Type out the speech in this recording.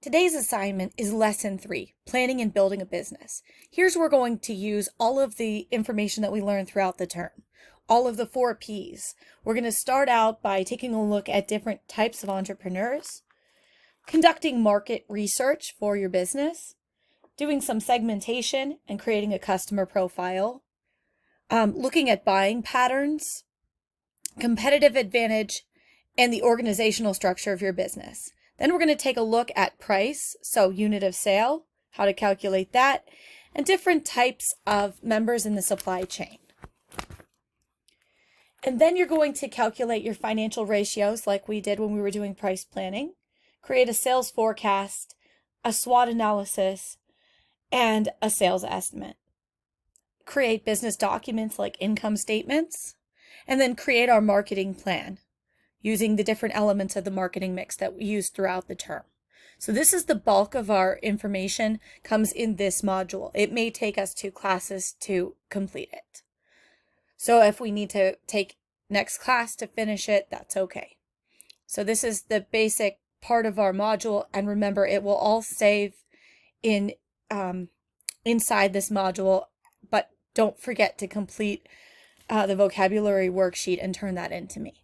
Today's assignment is Lesson 3, Planning and Building a Business. Here's where we're going to use all of the information that we learned throughout the term, all of the 4 Ps. We're going to start out by taking a look at different types of entrepreneurs, conducting market research for your business, doing some segmentation and creating a customer profile, looking at buying patterns, competitive advantage, and the organizational structure of your business. Then we're going to take a look at price, so unit of sale, how to calculate that, and different types of members in the supply chain. And then you're going to calculate your financial ratios like we did when we were doing price planning, create a sales forecast, a SWOT analysis, and a sales estimate. Create business documents like income statements, and then create our marketing plan using the different elements of the marketing mix that we use throughout the term. So this is the bulk of our information comes in this module. It may take us 2 classes to complete it. So if we need to take next class to finish it, that's okay. So this is the basic part of our module, and remember, it will all save in inside this module, but don't forget to complete the vocabulary worksheet and turn that in to me.